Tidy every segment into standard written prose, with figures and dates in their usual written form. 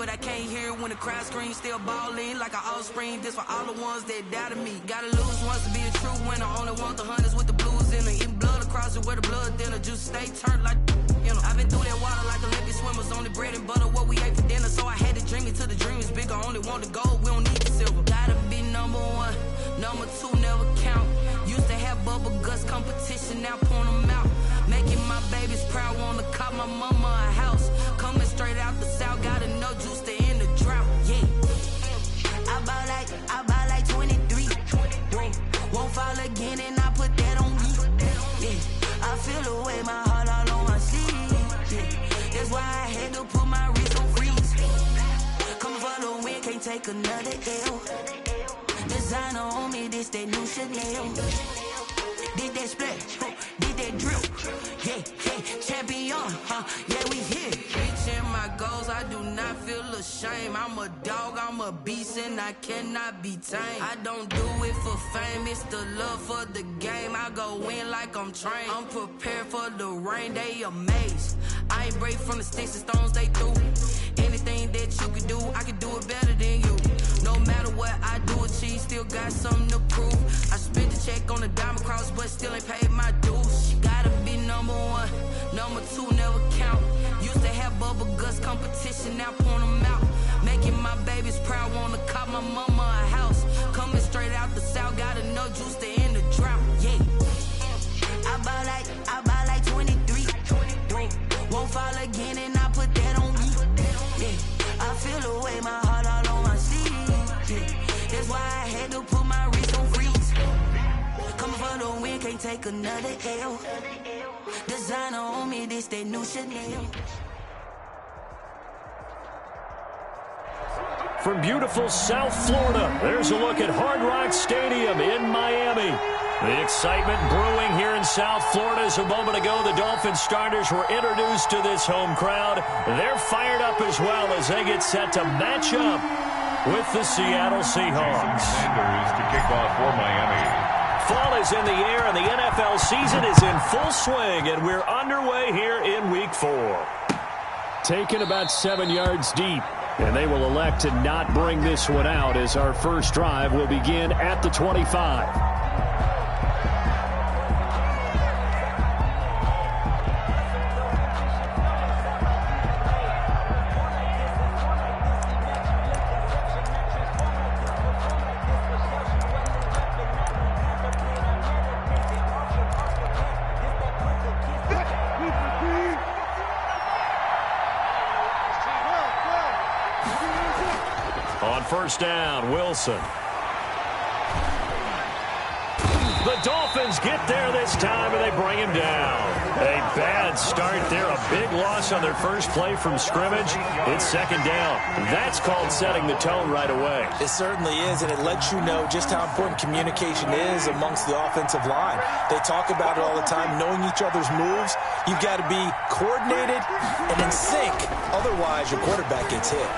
but I can't hear it when the crowd screams. Still balling like an offspring. This for all the ones that doubted me. Gotta lose once to be a true winner. Only want the hunters with the blues in it. Eating blood across it where the blood thinner. Just stay turned like, you know. I've been through that water like Olympic swimmers. Only bread and butter what we ate for dinner. So I had to dream it till the dream is bigger. Only want the gold, we don't need the silver. Gotta be number one, number two never count. Used to have bubble guts competition, now point them out. Making my babies proud, wanna cop my mama a house. Coming straight out the south, gotta know juice to end the drought. Yeah, I buy like 23. Won't fall again, and I put that on me. Yeah, I feel the way, my heart all on my sleeve. Yeah, that's why I had to put my wrist on freeze. Coming for the win, can't take another L. Designer on me, this that new Chanel. Did that splash, did that drip. Yeah, champion, yeah, we here. Reaching my goals, I do not feel ashamed. I'm a dog, I'm a beast, and I cannot be tamed. I don't do it for fame, it's the love for the game. I go in like I'm trained. I'm prepared for the rain, they amazed. I ain't break from the sticks and stones they threw. Anything that you can do, I can do it better than you. No matter what I do, achieve, still got something to prove. I spent the check on the diamond cross, but still ain't paid my dues. Gotta be number one, number two never count. Used to have bubble guts competition, now point them out. Making my babies proud, wanna cop my mama a house. Coming straight out the south, gotta know juice to end the drought. Yeah, I buy like 23. Won't fall again, and I put that on me. Yeah, I feel the way, my heart all on my sleeve. Yeah, that's why I had to put my wrist on freeze. Coming for the win, can't take another L. Designer on me, this that new Chanel. From beautiful South Florida, there's a look at Hard Rock Stadium in Miami. The excitement brewing here in South Florida as a moment ago the Dolphins starters were introduced to this home crowd. They're fired up as well as they get set to match up with the Seattle Seahawks. Sanders to kick off for Miami. Fall is in the air and the NFL season is in full swing, and we're underway here in Week 4. Taken about 7 yards deep, and they will elect to not bring this one out as our first drive will begin at the 25. On first down, Wilson. The Dolphins get there this time, and they bring him down. A bad start there, a big loss on their first play from scrimmage. It's second down. That's called setting the tone right away. It certainly is, and it lets you know just how important communication is amongst the offensive line. They talk about it all the time, knowing each other's moves. You've got to be coordinated and in sync. Otherwise, your quarterback gets hit.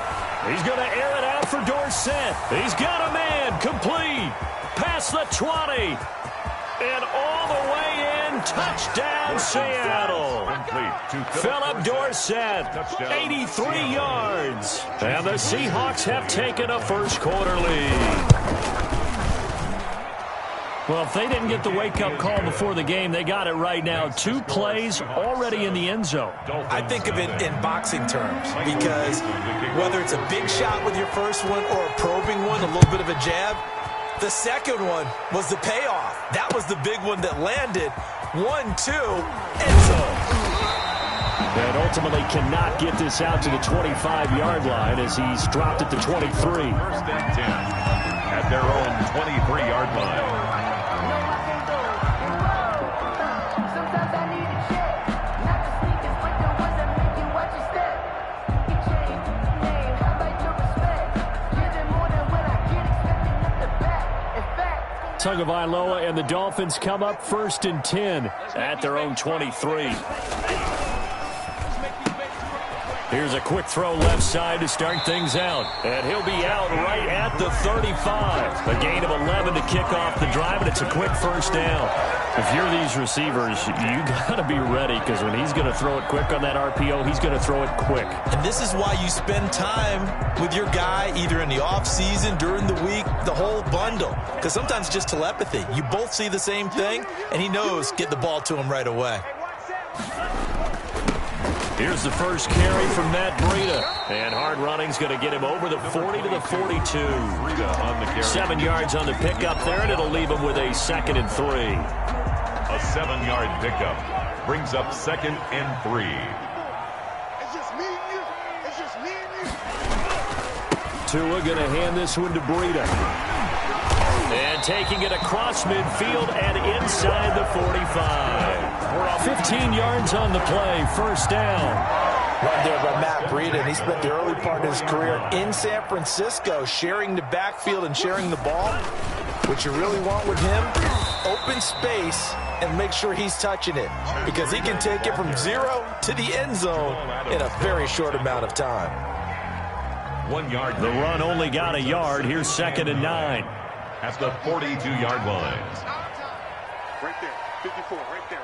He's going to air it out for Dorsett. He's got a man complete. Past the 20. And all the way in. Touchdown, Seattle. Philip Dorsett, 83 yards. And the Seahawks have taken a first quarter lead. Well, if they didn't get the wake-up call before the game, they got it right now. 2 plays already in the end zone. I think of it in boxing terms because whether it's a big shot with your first one or a probing one, a little bit of a jab, the second one was the payoff. That was the big one that landed. 1-2, end zone. And ultimately cannot get this out to the 25-yard line as he's dropped at the 23. First and 10 at their own 23-yard line. Tagovailoa and the Dolphins come up first and 10 at their own 23. Here's a quick throw left side to start things out. And he'll be out right at the 35. A gain of 11 to kick off the drive, and it's a quick first down. If you're these receivers, you got to be ready, because when he's going to throw it quick on that RPO, he's going to throw it quick. And this is why you spend time with your guy either in the offseason, during the week, the whole bundle. Because sometimes it's just telepathy. You both see the same thing, and he knows get the ball to him right away. Here's the first carry from Matt Breida. And hard running's going to get him over the 40 to the 42. 7 yards on the pickup there, and it'll leave him with a 2nd and 3. A 7-yard pickup brings up 2nd and 3. It's just me and you. It's just me and you. Tua going to hand this one to Breida. And taking it across midfield and inside the 45. 15 yards on the play, first down. Right there by Matt Breida, and he spent the early part of his career in San Francisco sharing the backfield and sharing the ball. What you really want with him, open space and make sure he's touching it, because he can take it from 0 to the end zone in a very short amount of time. 1 yard. The run only got a yard. Here's 2nd and 9. At the 42-yard line. Right there, 54, right there,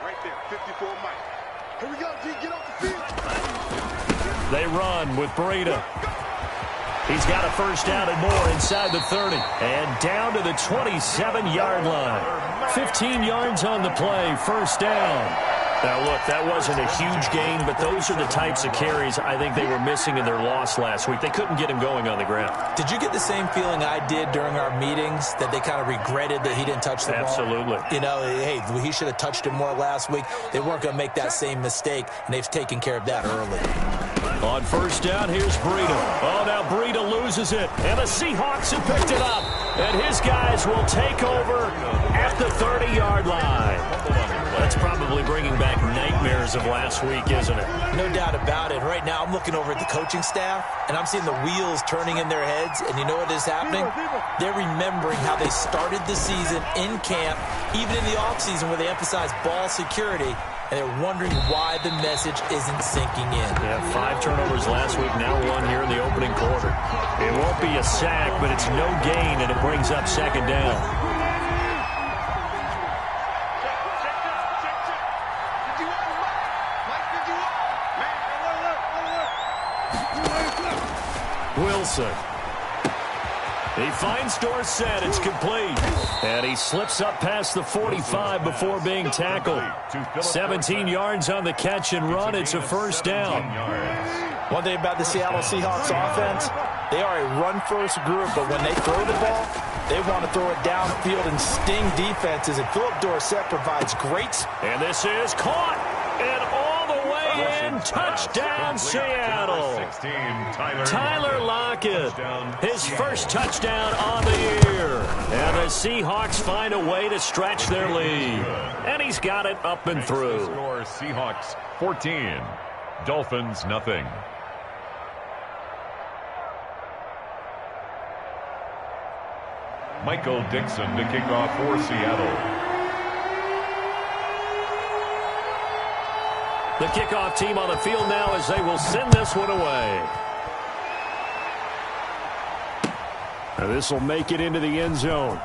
54 Mike. Here we go, G, get off the field. They run with Breida. He's got a first down and more inside the 30. And down to the 27-yard line. 15 yards on the play, first down. Now, look, that wasn't a huge gain, but those are the types of carries I think they were missing in their loss last week. They couldn't get him going on the ground. Did you get the same feeling I did during our meetings, that they kind of regretted that he didn't touch the ball? Absolutely. You know, hey, he should have touched it more last week. They weren't going to make that same mistake, and they've taken care of that early. On first down, here's Breida. Oh, now Breida loses it, and the Seahawks have picked it up. And his guys will take over at the 30-yard line. That's probably bringing back nightmares of last week, isn't it? No doubt about it. Right now, I'm looking over at the coaching staff, and I'm seeing the wheels turning in their heads, and you know what is happening? They're remembering how they started the season in camp, even in the offseason where they emphasized ball security, and they're wondering why the message isn't sinking in. Yeah, 5 turnovers last week, now 1 here in the opening quarter. It won't be a sack, but it's no gain, and it brings up 2nd down. Wilson. He finds Dorsett. It's complete. And he slips up past the 45 before being tackled. 17 yards on the catch and run. It's a first down. One thing about the Seattle Seahawks offense, they are a run-first group, but when they throw the ball, they want to throw it downfield and sting defenses. And Philip Dorsett provides great. And this is caught. And all the way in. Touchdown, Seattle. Tyler Lockett, his first touchdown on the year. And the Seahawks find a way to stretch their lead. And he's got it up and through. Score Seahawks 14, Dolphins nothing. Michael Dixon to kick off for Seattle. The kickoff team on the field now as they will send this one away. And this will make it into the end zone.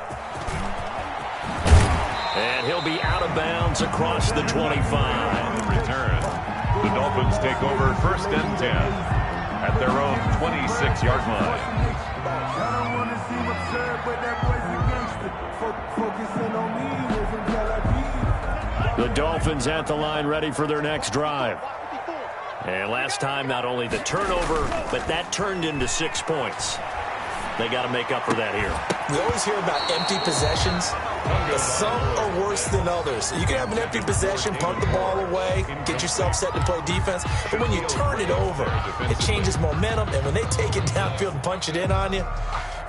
And he'll be out of bounds across the 25. Return. The Dolphins take over 1st and 10 at their own 26-yard line. The Dolphins at the line ready for their next drive. And last time, not only the turnover, but that turned into 6 points. They got to make up for that here. We always hear about empty possessions, but some are worse than others. You can have an empty possession, punt the ball away, get yourself set to play defense, but when you turn it over, it changes momentum, and when they take it downfield and punch it in on you,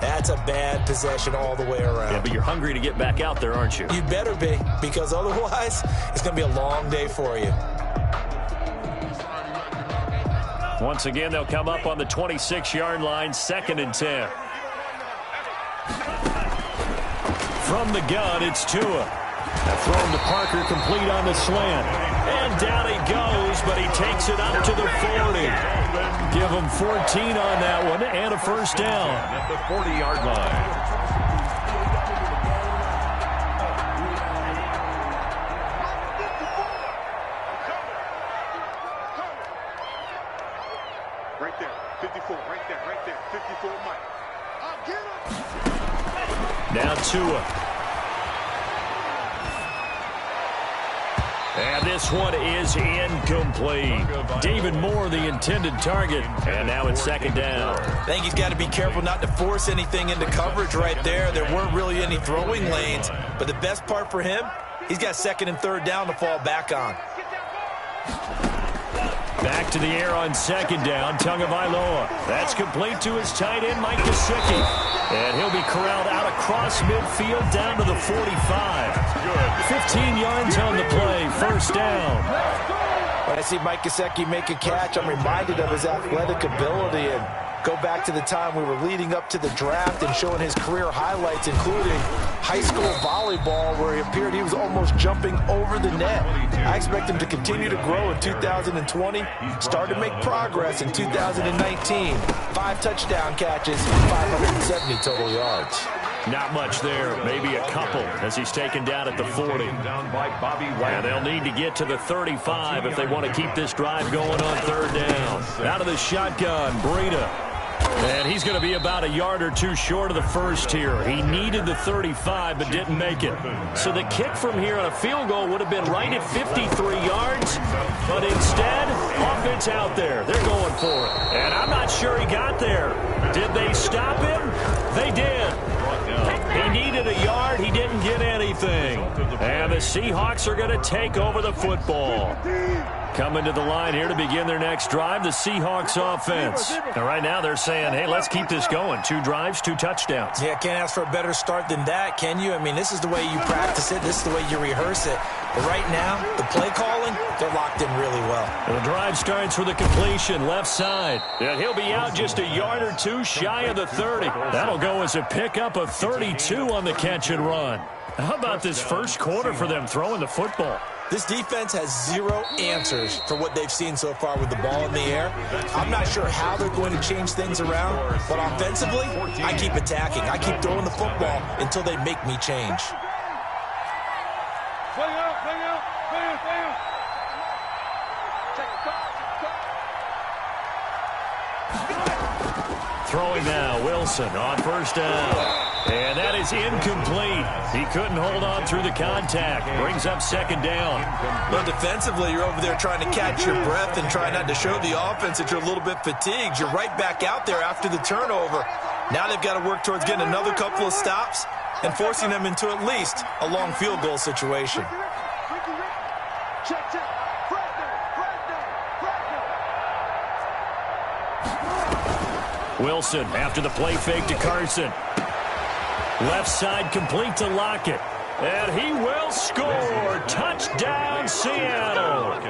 that's a bad possession all the way around. Yeah, but you're hungry to get back out there, aren't you? You better be, because otherwise, it's going to be a long day for you. Once again, they'll come up on the 26-yard line, 2nd and 10. From the gun, it's Tua. Thrown to Parker, complete on the slant. And down he goes, but he takes it up to the 40. Give him 14 on that one and a first down. At the 40-yard line. right there. 54 Mike. I'll get him. Now Tua. And this one is incomplete. David Moore, the intended target. And now it's second down. I think he's got to be careful not to force anything into coverage right there. There weren't really any throwing lanes. But the best part for him, he's got second and third down to fall back on. Back to the air on second down, Tagovailoa. That's complete to his tight end, Mike Gesicki. And he'll be corralled out across midfield down to the 45. 15 yards on the play, first down. When I see Mike Gesicki make a catch, I'm reminded of his athletic ability and go back to the time we were leading up to the draft and showing his career highlights, including high school volleyball, where he appeared he was almost jumping over the net. I expect him to continue to grow in 2020, start to make progress in 2019. 5 touchdown catches, 570 total yards. Not much there, maybe a couple, as he's taken down at the 40. And they'll need to get to the 35 if they want to keep this drive going on third down. Out of the shotgun, Breida. And he's going to be about a yard or two short of the first here. He needed the 35 but didn't make it. So the kick from here on a field goal would have been right at 53 yards. But instead, offense out there. They're going for it. And I'm not sure he got there. Did they stop him? They did. He needed a yard. He didn't get anything. And the Seahawks are going to take over the football. Coming to the line here to begin their next drive, the Seahawks offense. And right now they're saying, hey, let's keep this going. 2 drives, 2 touchdowns. Yeah, can't ask for a better start than that, can you? I mean, this is the way you practice it. This is the way you rehearse it. But right now, the play calling, they're locked in really well. And the drive starts with a completion, left side. And he'll be out just a yard or two shy of the 30. That'll go as a pickup of 32 on the catch and run. How about this first quarter for them throwing the football? This defense has 0 answers for what they've seen so far with the ball in the air. I'm not sure how they're going to change things around, but offensively, I keep attacking. I keep throwing the football until they make me change. Throwing now, Wilson on first down. And that is incomplete. He couldn't hold on through the contact. Brings up second down. But defensively, you're over there trying to catch your breath and try not to show the offense that you're a little bit fatigued. You're right back out there after the turnover. Now they've got to work towards getting another couple of stops and forcing them into at least a long field goal situation. Wilson after the play fake to Carson. Left side complete to Lockett. And he will score. Touchdown, Seattle.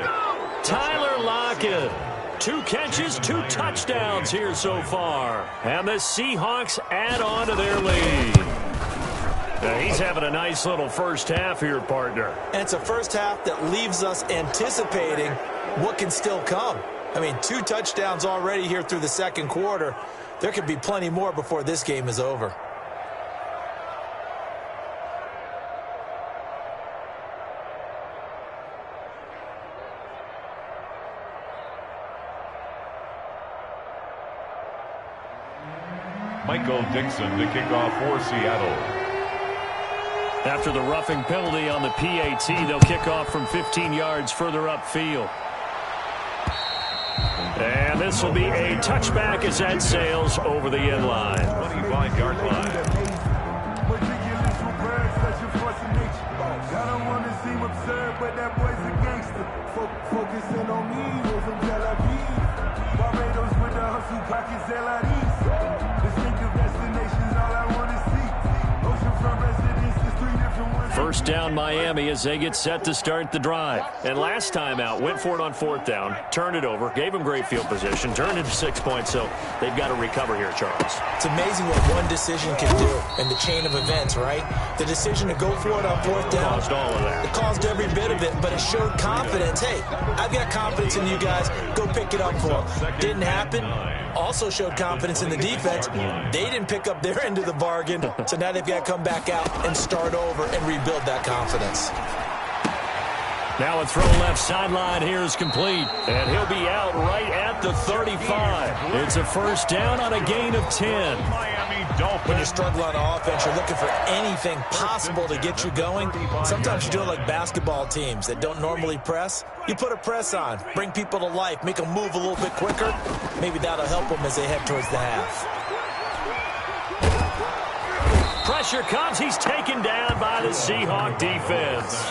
Tyler Lockett. 2 catches, 2 touchdowns here so far. And the Seahawks add on to their lead. Now he's having a nice little first half here, partner. And it's a first half that leaves us anticipating what can still come. I mean, 2 touchdowns already here through the second quarter. There could be plenty more before this game is over. Michael Dixon to kick off for Seattle. After the roughing penalty on the PAT, they'll kick off from 15 yards further upfield. And this will be a touchback as that sails over the end line. 25-yard line. Focusing on me, from Tel Aviv. Barbados with the hustle, pockets distinctive destinations, all I want to see. Oceanfront residences, 3 different ones. First down Miami as they get set to start the drive. And last time out, went for it on 4th down, turned it over, gave them great field position, turned it to 6 points, so they've got to recover here, Charles. It's amazing what one decision can do in the chain of events, right? The decision to go for it on 4th down. Caused all of that. It caused every bit of it, but it showed confidence. Hey, I've got confidence in you guys. Go pick it up for them. Didn't happen. Also showed confidence in the defense. They didn't pick up their end of the bargain, so now they've got to come back out and start over and rebuild that confidence. Now a throw left sideline here is complete. And he'll be out right at the 35. It's a first down on a gain of 10. When you're struggling on offense, you're looking for anything possible to get you going. Sometimes you do it like basketball teams that don't normally press. You put a press on, bring people to life, make them move a little bit quicker. Maybe that'll help them as they head towards the half. Pressure comes. He's taken down by the Seahawk defense.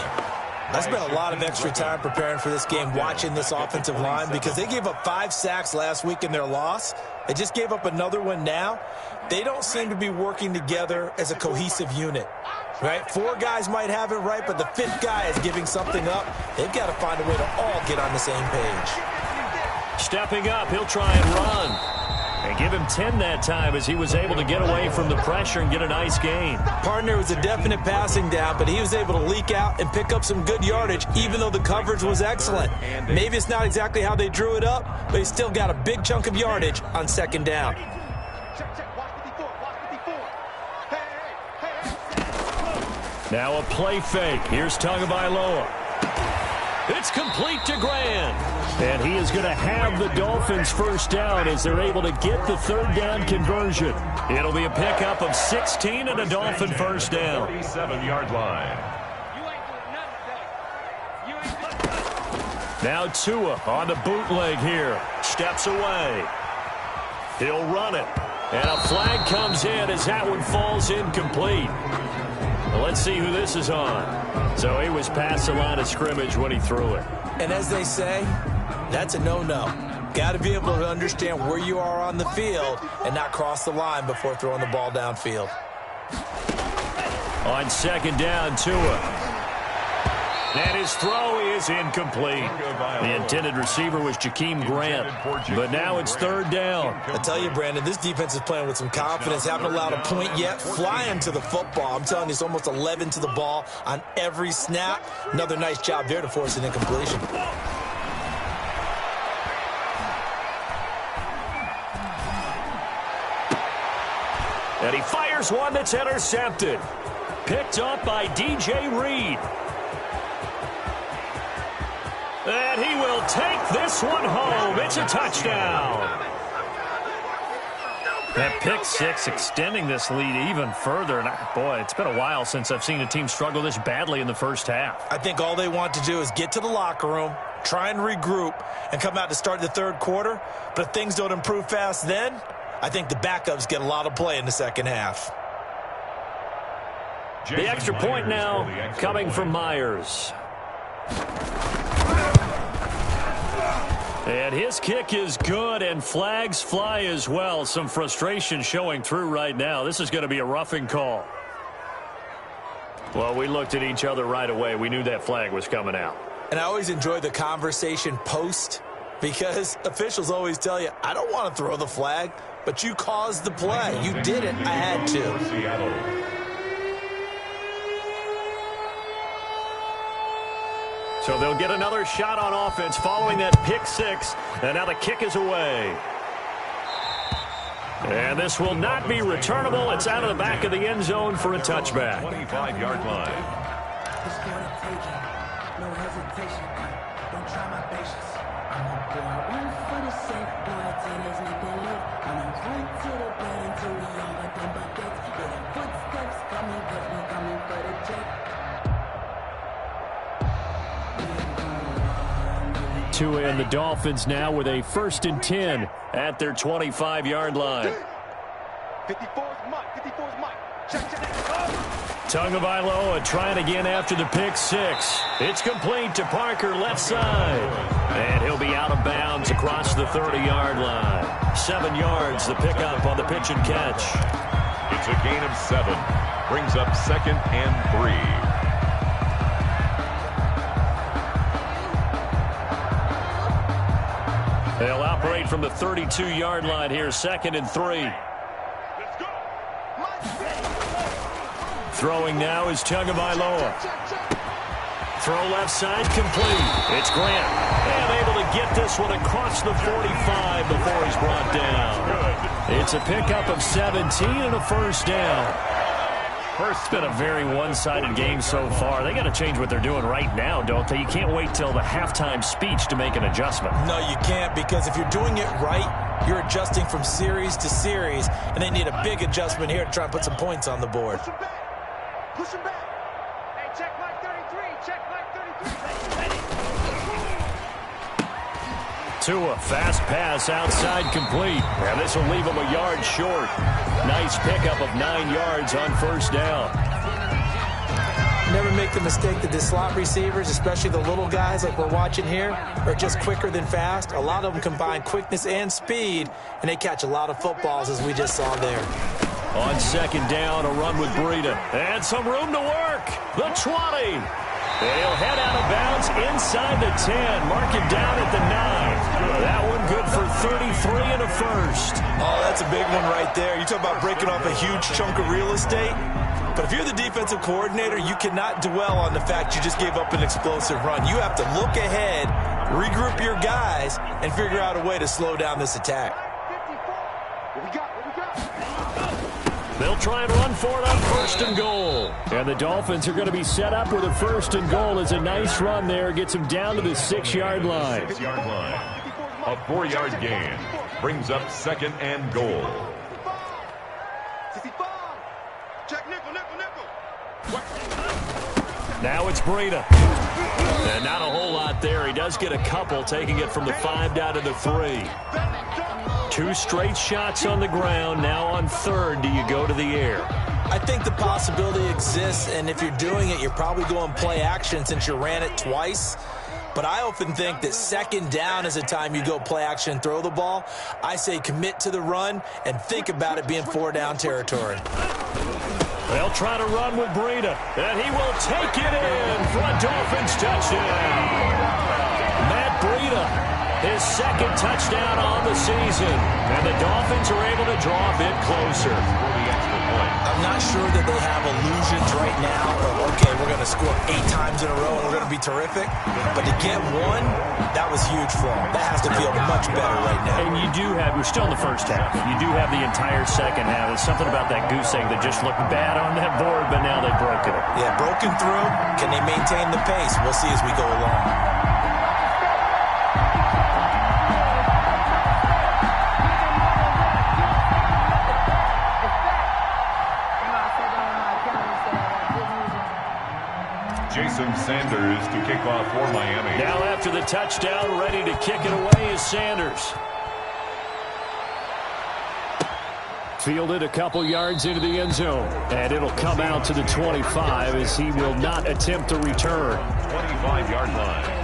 I spent a lot of extra time preparing for this game, watching this offensive line, because they gave up 5 sacks last week in their loss. They just gave up another one now. They don't seem to be working together as a cohesive unit, right? 4 guys might have it right, but the 5th guy is giving something up. They've got to find a way to all get on the same page. Stepping up, he'll try and run. And give him 10 that time as he was able to get away from the pressure and get a nice gain. Partner was a definite passing down, but he was able to leak out and pick up some good yardage, even though the coverage was excellent. Maybe it's not exactly how they drew it up, but he still got a big chunk of yardage on second down. Now a play fake. Here's Tagovailoa. It's complete to Grant. And he is going to have the Dolphins first down as they're able to get the third down conversion. It'll be a pickup of 16 and a Dolphin first down. 37-yard line. Now Tua on the bootleg here. Steps away. He'll run it. And a flag comes in as that one falls incomplete. Well, let's see who this is on. So he was past the line of scrimmage when he threw it. And as they say, that's a no-no. Got to be able to understand where you are on the field and not cross the line before throwing the ball downfield. On second down, Tua. And his throw is incomplete. The intended receiver was Jakeem Grant. But now it's third down. I tell you, Brandon, this defense is playing with some confidence. Haven't allowed a point yet. Flying to the football. I'm telling you, it's almost 11 to the ball on every snap. Another nice job there to force an incompletion. And he fires one that's intercepted. Picked up by DJ Reed. And he will take this one home. It's a touchdown. That pick six extending this lead even further. And boy, it's been a while since I've seen a team struggle this badly in the first half. I think all they want to do is get to the locker room, try and regroup, and come out to start the third quarter. But if things don't improve fast then, I think the backups get a lot of play in the second half. The extra point now coming from Myers. And his kick is good, and flags fly as well. Some frustration showing through right now. This is going to be a roughing call. Well, we looked at each other right away. We knew that flag was coming out. And I always enjoy the conversation post, because officials always tell you, I don't want to throw the flag, but you caused the play. You did it. I had to. Seattle. So they'll get another shot on offense following that pick six. And now the kick is away. And this will not be returnable. It's out of the back of the end zone for a touchback. 25-yard line. No hesitation. Don't try my patience. I'm a boy, one for the safe. Boy, tennis, nothing left. I'm a run to the bed until we all got them buckets. Yeah, the footsteps coming, but we coming for the check. Tua and the Dolphins now with a 1st and 10 at their 25-yard line. 54's Mike. 54's Mike. Check. Tagovailoa trying again after the pick six. It's complete to Parker left side. And he'll be out of bounds across the 30-yard line. 7 yards, the pickup on the pitch and catch. It's a gain of 7. Brings up 2nd and 3. They'll operate from the 32-yard line here, 2nd and 3. Throwing now is Tagovailoa. Throw left side complete. It's Grant. And able to get this one across the 45 before he's brought down. It's a pickup of 17 and a first down. It's been a very one-sided game so far. They got to change what they're doing right now, don't they? You can't wait till the halftime speech to make an adjustment. No, you can't, because if you're doing it right, you're adjusting from series to series, and they need a big adjustment here to try and put some points on the board. Push him back. Push him back. Hey, check Mike 33. Check Mike 33. Tua, fast pass outside complete. And this will leave him a yard short. Nice pickup of 9 yards on first down. Never make the mistake that the slot receivers, especially the little guys like we're watching here, are just quicker than fast. A lot of them combine quickness and speed, and they catch a lot of footballs, as we just saw there. On second down, a run with Breida. And some room to work. The 20. They'll head out of bounds inside the 10. Mark it down at the 9. That one good for 33 and a first. Oh, that's a big one right there. You talk about breaking off a huge chunk of real estate. But if you're the defensive coordinator, you cannot dwell on the fact you just gave up an explosive run. You have to look ahead, regroup your guys, and figure out a way to slow down this attack. What we got? They'll try and run for it on first and goal. And the Dolphins are going to be set up with a first and goal. As a nice run there gets them down to the 6-yard line. 6-yard line. A 4-yard gain brings up second and goal. 65. Check nickel. Now it's Breida. And not a whole lot there. He does get a couple, taking it from the 5 down to the 3. 2 straight shots on the ground. Now on third, do you go to the air? I think the possibility exists, and if you're doing it, you're probably going play action since you ran it twice. But I often think that second down is a time you go play action and throw the ball. I say commit to the run and think about it being 4-down territory. They'll try to run with Breida, and he will take it in for a Dolphins touchdown. Matt Breida, his second touchdown on the season, and the Dolphins are able to draw a bit closer. I'm not sure that they have illusions right now of, okay, we're going to score 8 times in a row and we're going to be terrific. But to get one, that was huge for them. That has to feel much better right now. And you do have, we're still in the first half. You do have the entire second half. There's something about that goose egg that just looked bad on that board, but now they've broken it. Yeah, broken through. Can they maintain the pace? We'll see as we go along. Jason Sanders to kick off for Miami. Now after the touchdown, ready to kick it away is Sanders. Fielded a couple yards into the end zone. And it'll come out to the 25 as he will not attempt to return. 25-yard line.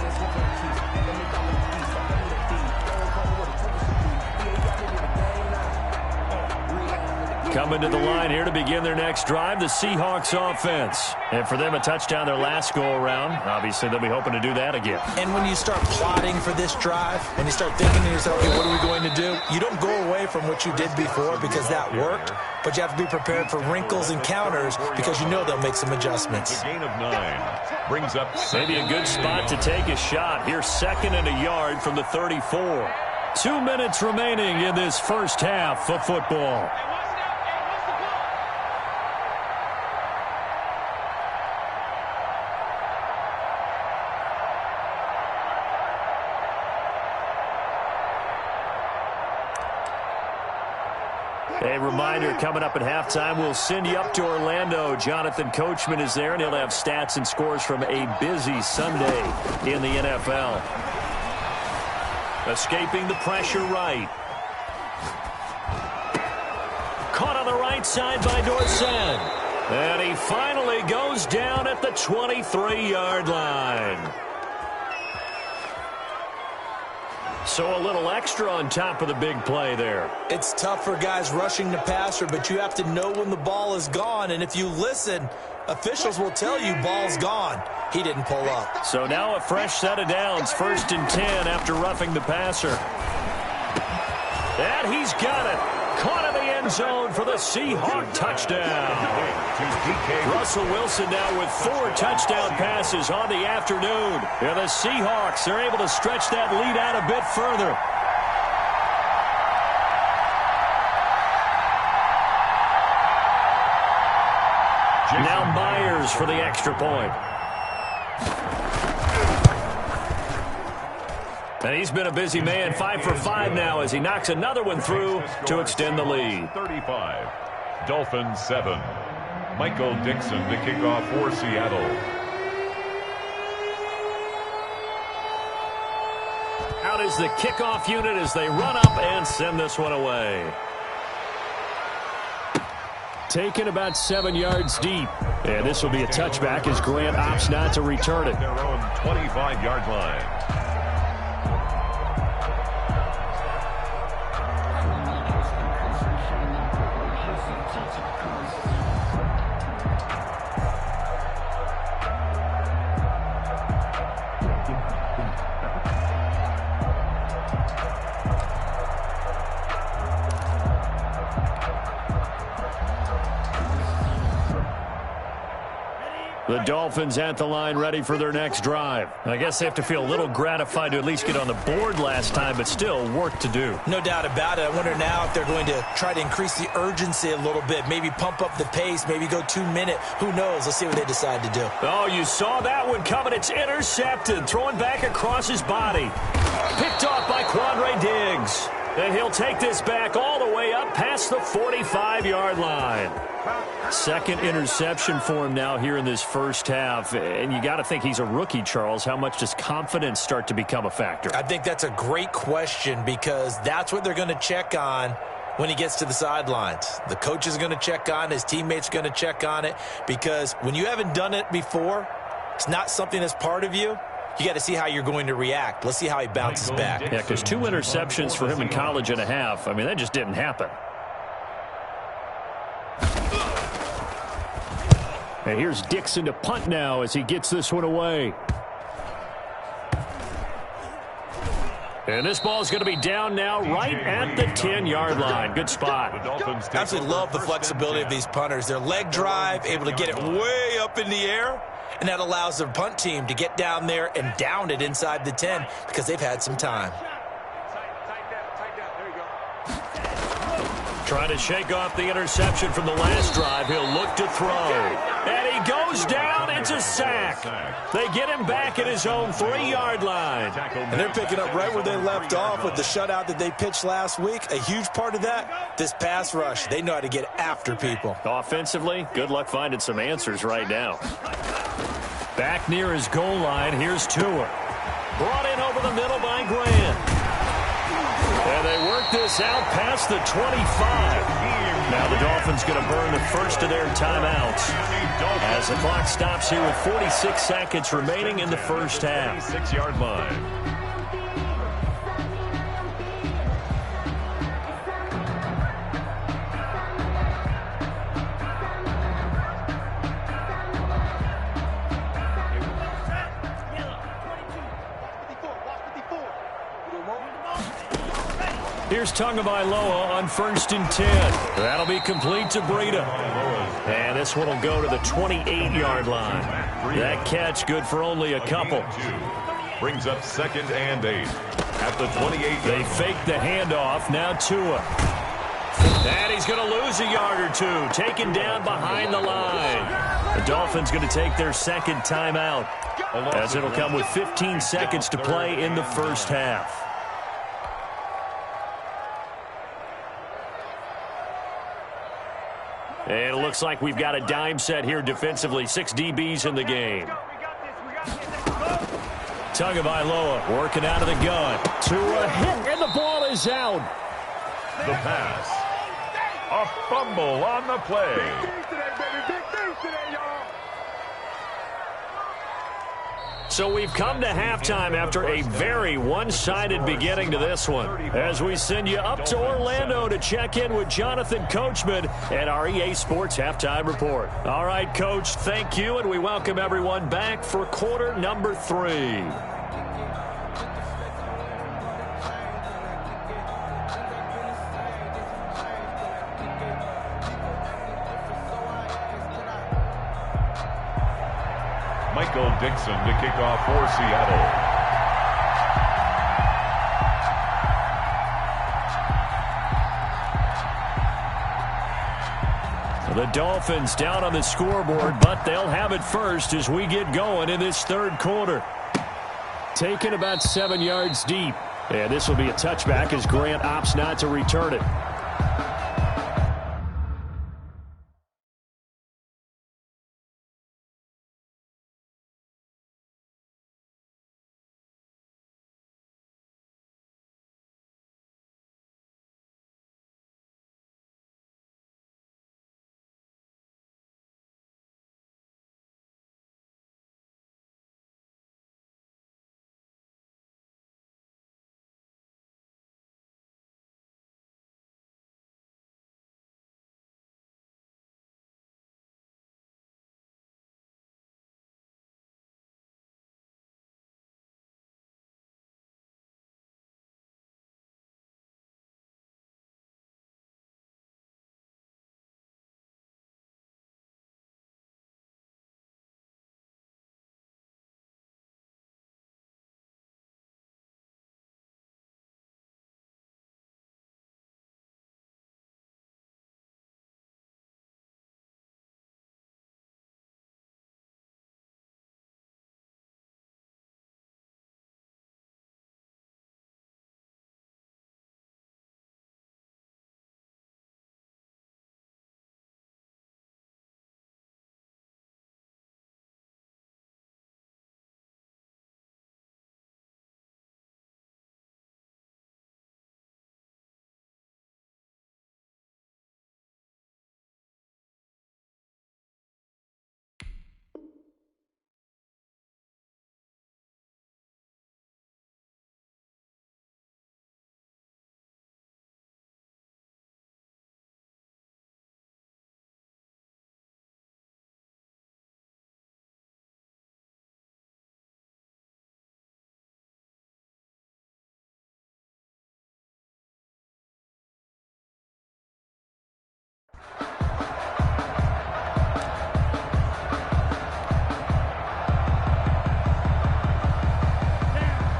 Coming to the line here to begin their next drive, the Seahawks offense. And for them, a touchdown their last go-around. Obviously, they'll be hoping to do that again. And when you start plotting for this drive, and you start thinking to yourself, okay, what are we going to do? You don't go away from what you did before because that worked, but you have to be prepared for wrinkles and counters because you know they'll make some adjustments. The gain of 9 brings up maybe a good spot to take a shot. Here's second and a yard from the 34. 2 minutes remaining in this first half of football. A reminder, coming up at halftime, we'll send you up to Orlando. Jonathan Coachman is there, and he'll have stats and scores from a busy Sunday in the NFL. Escaping the pressure right. Caught on the right side by Dorsett. And he finally goes down at the 23-yard line. So a little extra on top of the big play there. It's tough for guys rushing the passer, but you have to know when the ball is gone. And if you listen, officials will tell you ball's gone. He didn't pull up. So now a fresh set of downs, 1st and 10 after roughing the passer. And he's got it. Caught in the end zone for the Seahawk touchdown. Russell Wilson now with 4 touchdown passes on the afternoon. And the Seahawks are able to stretch that lead out a bit further. Now Myers for the extra point. And he's been a busy man, 5 for 5 now as he knocks another one through to extend the lead. 35. Dolphins 7. Michael Dixon to kick off for Seattle. Out is the kickoff unit as they run up and send this one away. Taken about 7 yards deep. And this will be a touchback as Grant opts not to return it. Their own 25-yard line. The Dolphins at the line ready for their next drive. I guess they have to feel a little gratified to at least get on the board last time, but still work to do. No doubt about it. I wonder now if they're going to try to increase the urgency a little bit, maybe pump up the pace, maybe go 2 minute. Who knows? Let's see what they decide to do. Oh, you saw that one coming. It's intercepted. Throwing back across his body. Picked off by Quandre Diggs. And he'll take this back all the way up past the 45-yard line. Second interception for him now here in this first half. And you got to think he's a rookie, Charles. How much does confidence start to become a factor? I think that's a great question because that's what they're going to check on when he gets to the sidelines. The coach is going to check on it. His teammates are going to check on it because when you haven't done it before, it's not something that's part of you. You got to see how you're going to react. Let's see how he bounces back. Yeah, because 2 interceptions for him in college and a half. I mean, that just didn't happen. And here's Dixon to punt now as he gets this one away. And this ball is going to be down now right at the 10-yard line. Good spot. Absolutely love the flexibility of these punters. Their leg drive, able to get it way up in the air, and that allows their punt team to get down there and down it inside the 10 because they've had some time. Trying to shake off the interception from the last drive. He'll look to throw. And he goes down. It's a sack. They get him back at his own 3-yard line. And they're picking up right where they left off with the shutout that they pitched last week. A huge part of that, this pass rush. They know how to get after people. Offensively, good luck finding some answers right now. Back near his goal line, here's Tua. Brought in over the middle by Grant. And they work this out past the 25. Now the Dolphins going to burn the first of their timeouts as the clock stops here with 46 seconds remaining in the first half. 6-yard line. Here's Tagovailoa on 1st and 10. That'll be complete to Breida. And this one will go to the 28-yard line. That catch good for only a couple. Brings up 2nd and 8 at the 28. They fake the handoff. Now Tua. And he's going to lose a yard or two. Taken down behind the line. The Dolphins going to take their second timeout as it'll come with 15 seconds to play in the first half. And it looks like we've got a dime set here defensively. 6 DBs in the game. Tagovailoa working out of the gun. To a hit, and the ball is out. The pass. A fumble on the play. So we've come to halftime after a very one-sided beginning to this one. As we send you up to Orlando to check in with Jonathan Coachman at our EA Sports Halftime Report. All right, Coach, thank you, and we welcome everyone back for quarter number 3. Michael Dixon to kick off for Seattle. The Dolphins down on the scoreboard, but they'll have it first as we get going in this third quarter. Taken about 7 yards deep. And this will be a touchback as Grant opts not to return it.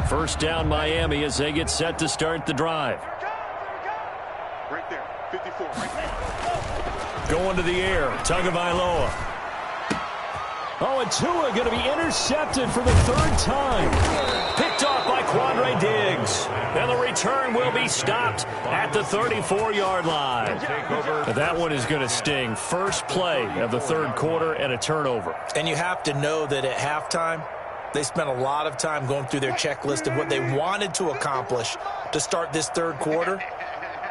First down Miami as they get set to start the drive. Right there, 54, right there. Going to the air, Tagovailoa. Oh, and Tua going to be intercepted for the third time. Picked off by Quandre Diggs. And the return will be stopped at the 34-yard line. That one is going to sting. First play of the third quarter and a turnover. And you have to know that at halftime, they spent a lot of time going through their checklist of what they wanted to accomplish to start this third quarter.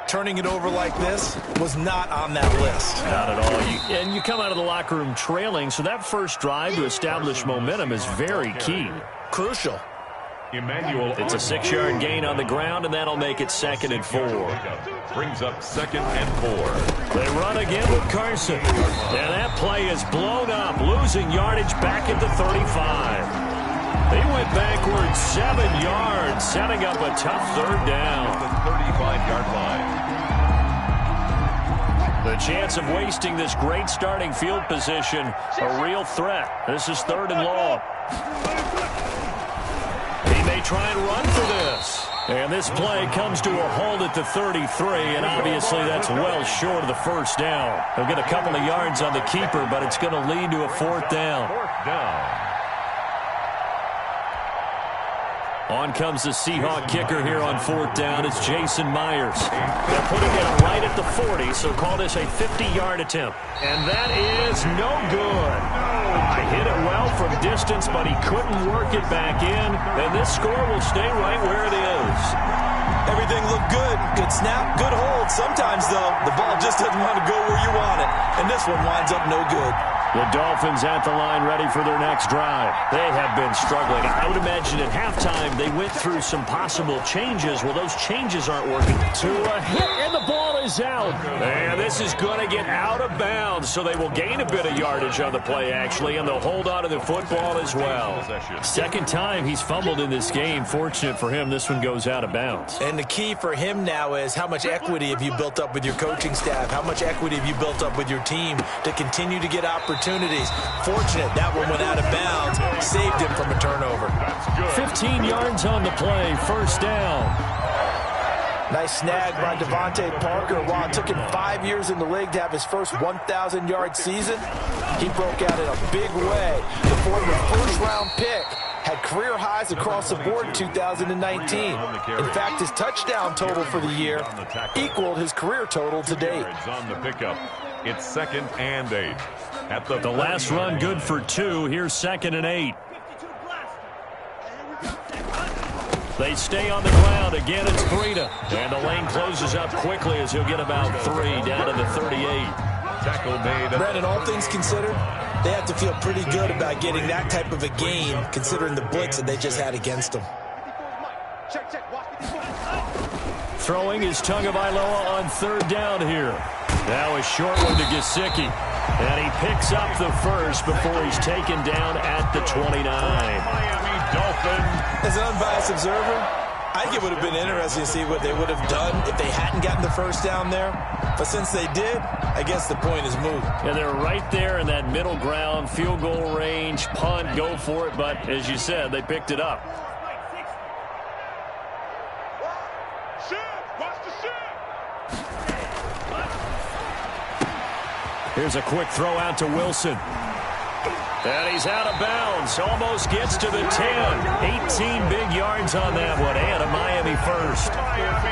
Turning it over like this was not on that list. Not at all. And you come out of the locker room trailing, so that first drive to establish momentum is very key. Crucial. It's a 6-yard gain on the ground, and that'll make it 2nd and 4. Brings up 2nd and 4. They run again with Carson. And that play is blown up, losing yardage back at the 35. They went backwards 7 yards, setting up a tough third down. The 35-yard line. The chance of wasting this great starting field position, a real threat. This is 3rd and long. He may try and run for this. And this play comes to a halt at the 33, and obviously that's well short of the first down. He'll get a couple of yards on the keeper, but it's going to lead to a 4th down. 4th down. On comes the Seahawk kicker here on 4th down. It's Jason Myers. They're putting it right at the 40, so call this a 50-yard attempt. And that is no good. He hit it well from distance, but he couldn't work it back in. And this score will stay right where it is. Everything looked good. Good snap, good hold. Sometimes, though, the ball just doesn't want to go where you want it. And this one winds up no good. The Dolphins at the line ready for their next drive. They have been struggling. I would imagine at halftime they went through some possible changes. Well, those changes aren't working. To a hit, and the ball is out. And this is going to get out of bounds, so they will gain a bit of yardage on the play, actually, and they'll hold on to the football as well. 2nd time he's fumbled in this game. Fortunate for him, this one goes out of bounds. And the key for him now is how much equity have you built up with your coaching staff? How much equity have you built up with your team to continue to get opportunities? Fortunate that one went out of bounds, saved him from a turnover. 15 yards on the play, 1st down. Nice snag by Devontae Parker. While it took him 5 years in the league to have his first 1,000-yard season, he broke out in a big way. The former first-round pick had career highs across the board in 2019. In fact, his touchdown total for the year equaled his career total to date. On the pickup, it's 2nd and 8. At the last run good for 2. Here's 2nd and 8. They stay on the ground. Again, it's Breida. And the lane closes up quickly as he'll get about 3 down to the 38. Tackle made. Brandon, all things considered, they have to feel pretty good about getting that type of a game, considering the blitz that they just had against them. Throwing is Tagovailoa on 3rd down here. Now a short one to Gesicki. And he picks up the first before he's taken down at the 29. Miami Dolphins. As an unbiased observer, I think it would have been interesting to see what they would have done if they hadn't gotten the first down there. But since they did, I guess the point is moot. Yeah, they're right there in that middle ground, field goal range, punt, go for it. But as you said, they picked it up. Here's a quick throw out to Wilson. And he's out of bounds. Almost gets to the 10. 18 big yards on that one. And a Miami first.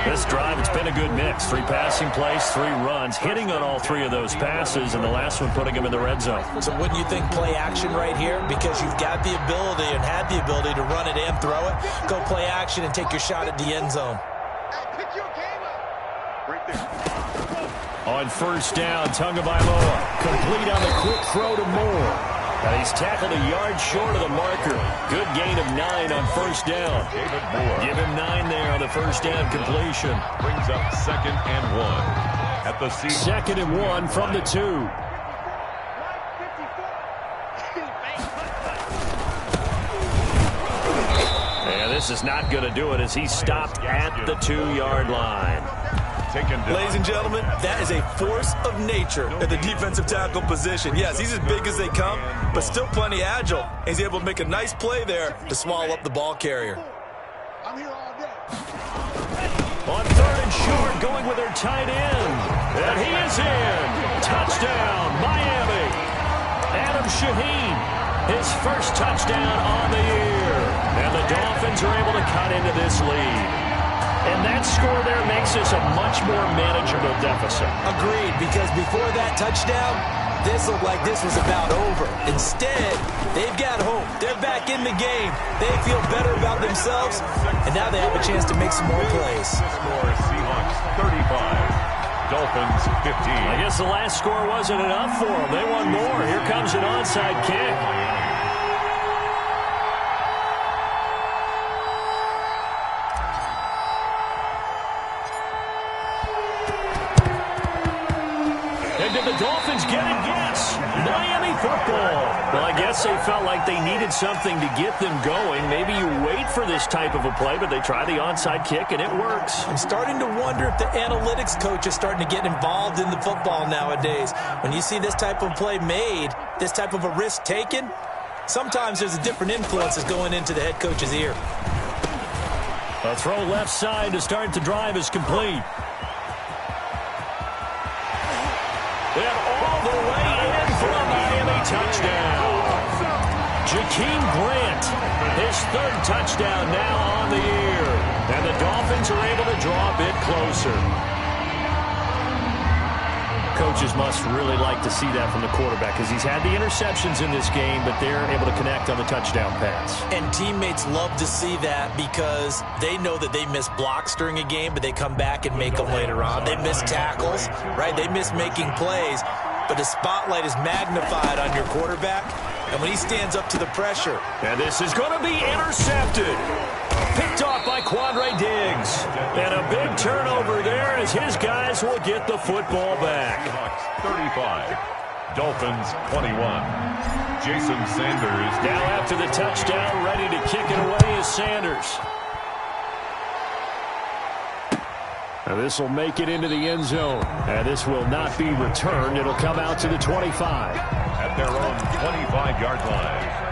This drive, it's been a good mix. 3 passing plays, 3 runs. Hitting on all 3 of those passes. And the last one putting him in the red zone. So wouldn't you think play action right here? Because you've got the ability and had the ability to run it and throw it. Go play action and take your shot at the end zone. Pick your game up. Right there. On 1st down, Tagovailoa complete on the quick throw to Moore. And he's tackled a yard short of the marker. Good gain of 9 on 1st down. David Moore. Give him 9 there on the 1st down completion. Brings up 2nd and 1. At the season. 2nd and 1 from the 2. And this is not going to do it as he stopped at the 2-yard line. Ladies and gentlemen, that is a force of nature at the defensive tackle position. Yes, he's as big as they come, but still plenty agile. He's able to make a nice play there to swallow up the ball carrier. I'm here all day. On 3rd and short, going with their tight end. And he is in. Touchdown, Miami. Adam Shaheen, his first touchdown on the year. And the Dolphins are able to cut into this lead. And that score there makes this a much more manageable deficit. Agreed, because before that touchdown, this looked like this was about over. Instead, they've got hope. They're back in the game. They feel better about themselves, and now they have a chance to make some more plays. Score Seahawks 35, Dolphins 15. I guess the last score wasn't enough for them. They want more. Here comes an onside kick. Did the Dolphins get it? Yes. Miami football. Well, I guess they felt like they needed something to get them going. Maybe you wait for this type of a play, but they try the onside kick, and it works. I'm starting to wonder if the analytics coach is starting to get involved in the football nowadays. When you see this type of play made, this type of a risk taken, sometimes there's a different influences going into the head coach's ear. A throw left side to start the drive is complete. And all the way in for a Miami touchdown. Jakeem Grant, his 3rd touchdown now on the year. And the Dolphins are able to draw a bit closer. Coaches must really like to see that from the quarterback because he's had the interceptions in this game, but they're able to connect on the touchdown pass. And teammates love to see that because they know that they miss blocks during a game, but they come back and make them later on. They miss tackles, right? They miss making plays, but the spotlight is magnified on your quarterback, and when he stands up to the pressure. And this is going to be intercepted. Picked off by Quandre Diggs. And a big turnover there as his guys will get the football back. 35, Dolphins 21. Jason Sanders. Now after the touchdown, ready to kick it away is Sanders. And this will make it into the end zone. And this will not be returned. It'll come out to the 25. At their own 25-yard line.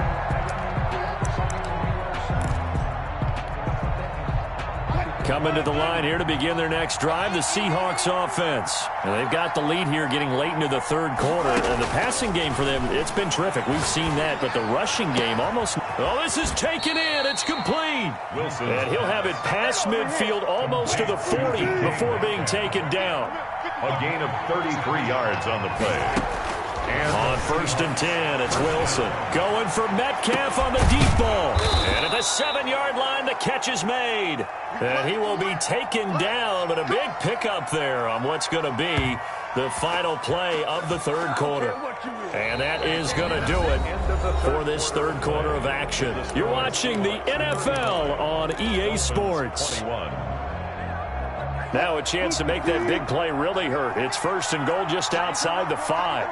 Coming to the line here to begin their next drive, the Seahawks offense. And they've got the lead here getting late into the third quarter. And the passing game for them, it's been terrific. We've seen that, but the rushing game almost... Oh, this is taken in. It's complete. Wilson. And he'll have it past midfield almost to the 40 before being taken down. A gain of 33 yards on the play. And on 1st and 10, it's Wilson. Going for Metcalf on the deep ball. And at the 7-yard line, the catch is made. And he will be taken down, but a big pickup there on what's going to be the final play of the third quarter. And that is going to do it for this third quarter of action. You're watching the NFL on EA Sports. Now a chance to make that big play really hurt. It's 1st and goal just outside the 5.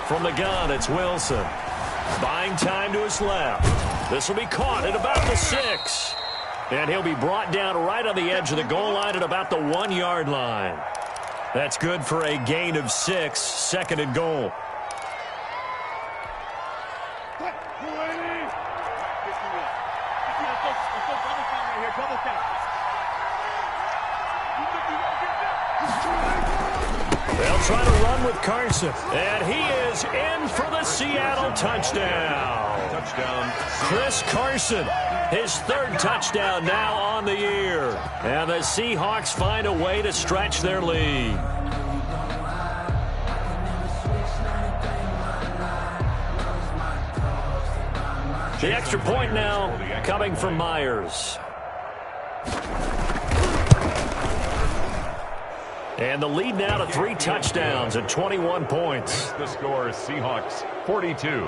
From the gun, it's Wilson. Buying time to his left. This will be caught at about the 6. And he'll be brought down right on the edge of the goal line at about the 1-yard line. That's good for a gain of 6, 2nd and goal. They'll try to run with Carson. And he is in for the Seattle touchdown. Chris Carson, his 3rd touchdown now on the year. And the Seahawks find a way to stretch their lead. The extra point now coming from Myers. And the lead now to 3 touchdowns and 21 points. The score, Seahawks 42,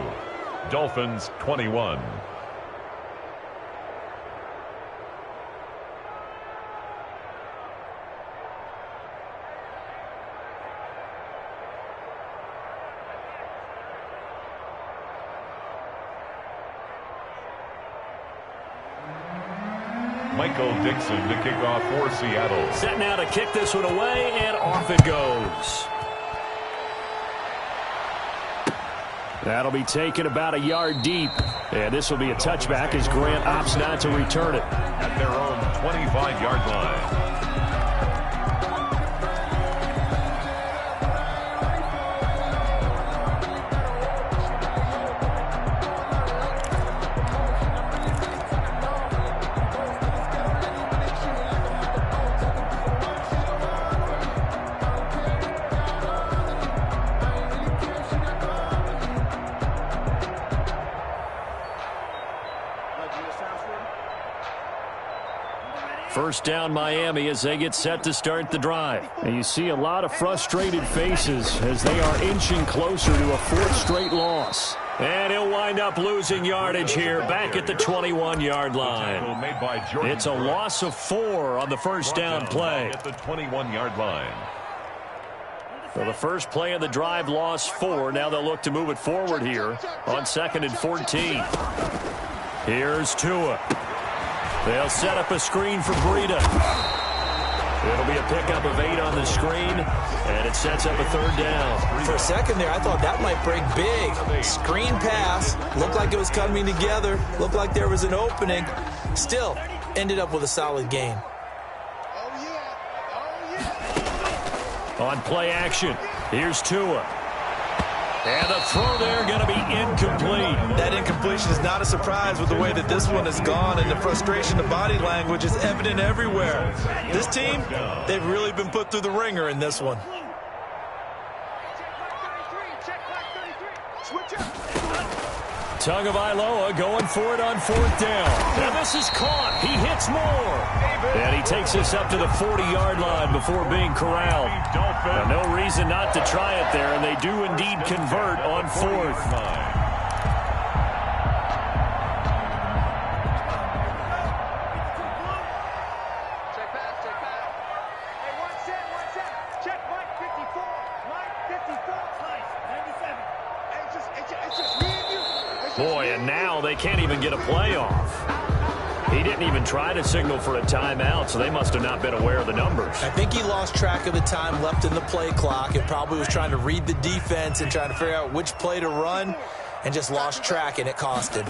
Dolphins 21. Michael Dixon to kick off for Seattle. Set now to kick this one away, and off it goes. That'll be taken about a yard deep. And this will be a touchback as Grant opts not to return it. At their own 25-yard line. First down Miami as they get set to start the drive. And you see a lot of frustrated faces as they are inching closer to a 4th straight loss. And he'll wind up losing yardage here back at the 21-yard line. It's a loss of 4 on the first down play. At the 21-yard line. So the first play of the drive lost 4. Now they'll look to move it forward here on 2nd and 14. Here's Tua. They'll set up a screen for Breida. It'll be a pickup of 8 on the screen, and it sets up a 3rd down. For a second there, I thought that might break big. Screen pass. Looked like it was coming together. Looked like there was an opening. Still, ended up with a solid gain. On play action, here's Tua. And the throw there going to be incomplete. That incompletion is not a surprise with the way that this one has gone, and the frustration of body language is evident everywhere. This team, they've really been put through the ringer in this one. Tagovailoa going for it on 4th down. And this is caught. He hits more. And he takes us up to the 40-yard line before being corralled. And no reason not to try it there, and they do indeed convert on 4th. Boy, and now they can't even get a play off. He didn't even try to signal for a timeout, so they must have not been aware of the numbers. I think he lost track of the time left in the play clock and probably was trying to read the defense and trying to figure out which play to run and just lost track, and it cost him.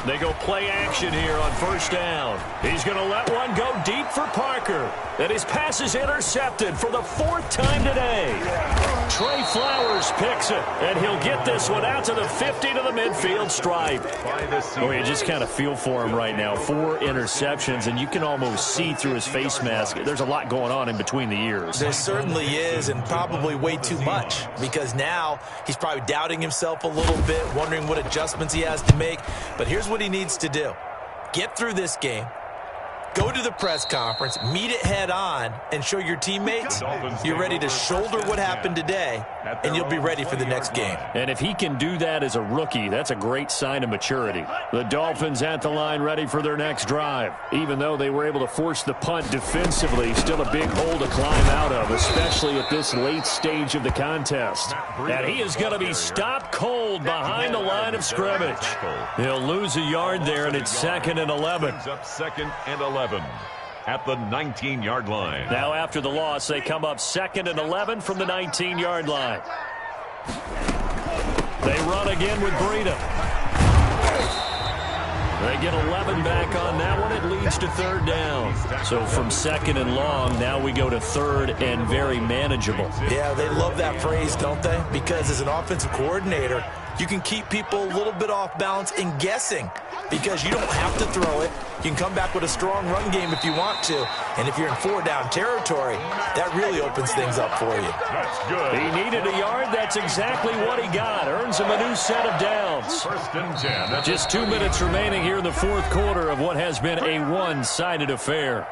They go play action here on first down. He's going to let one go deep for Parker. And his pass is intercepted for the 4th time today. Trey Flowers picks it, and he'll get this one out to the 50 to the midfield stripe. Oh, you just kind of feel for him right now. 4 interceptions, and you can almost see through his face mask. There's a lot going on in between the ears. There certainly is, and probably way too much, because now he's probably doubting himself a little bit, wondering what adjustments he has to make. But here's what he needs to do. Get through this game. Go to the press conference, meet it head on, and show your teammates you're ready to shoulder what happened today, and you'll be ready for the next game. And if he can do that as a rookie, that's a great sign of maturity. The Dolphins at the line ready for their next drive. Even though they were able to force the punt defensively, still a big hole to climb out of, especially at this late stage of the contest. And he is going to be stopped cold behind the line of scrimmage. He'll lose a yard there, and it's 2nd and 11. Up 2nd and 11 at the 19-yard line. Now after the loss, they come up 2nd and 11 from the 19-yard line. They run again with Breida. They get 11 back on that one. It leads to 3rd down. So from 2nd and long, now we go to 3rd and very manageable. Yeah, they love that phrase, don't they? Because as an offensive coordinator, you can keep people a little bit off balance and guessing, because you don't have to throw it. You can come back with a strong run game if you want to. And if you're in 4-down territory, that really opens things up for you. That's good. He needed a yard. That's exactly what he got. Earns him a new set of downs. 1st and 10. Just 2 minutes remaining here in the 4th quarter of what has been a one-sided affair.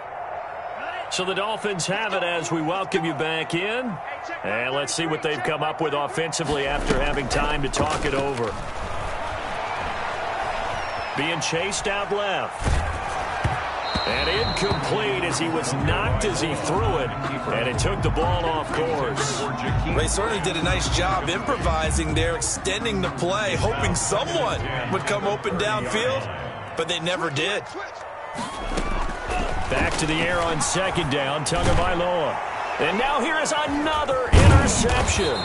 So the Dolphins have it as we welcome you back in. And let's see what they've come up with offensively after having time to talk it over. Being chased out left. And incomplete as he was knocked as he threw it. And it took the ball off course. They certainly did a nice job improvising there, extending the play, hoping someone would come open downfield, but they never did. Back to the air on 2nd down, Tagovailoa. And now here is another interception.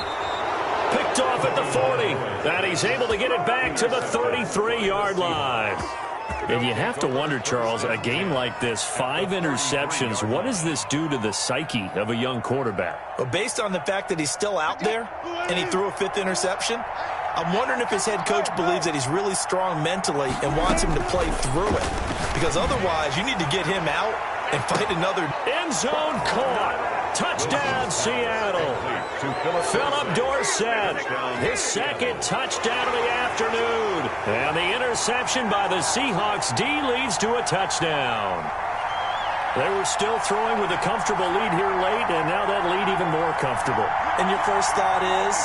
Picked off at the 40. And he's able to get it back to the 33-yard line. And you have to wonder, Charles, a game like this, 5 interceptions, what does this do to the psyche of a young quarterback? Well, based on the fact that he's still out there and he threw a 5th interception, I'm wondering if his head coach believes that he's really strong mentally and wants him to play through it. Because otherwise, you need to get him out and fight another. End zone caught. Touchdown, Seattle. Philip Dorsett, his 2nd touchdown of the afternoon. And the interception by the Seahawks D leads to a touchdown. They were still throwing with a comfortable lead here late, and now that lead even more comfortable. And your first thought is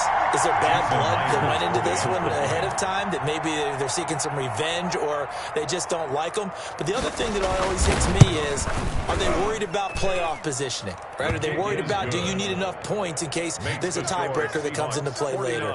there bad blood that went into this one ahead of time, that maybe they're seeking some revenge or they just don't like them? But the other thing that always hits me is, are they worried about playoff positioning? Right? Are they worried about, do you need enough points in case there's a tiebreaker that comes into play later?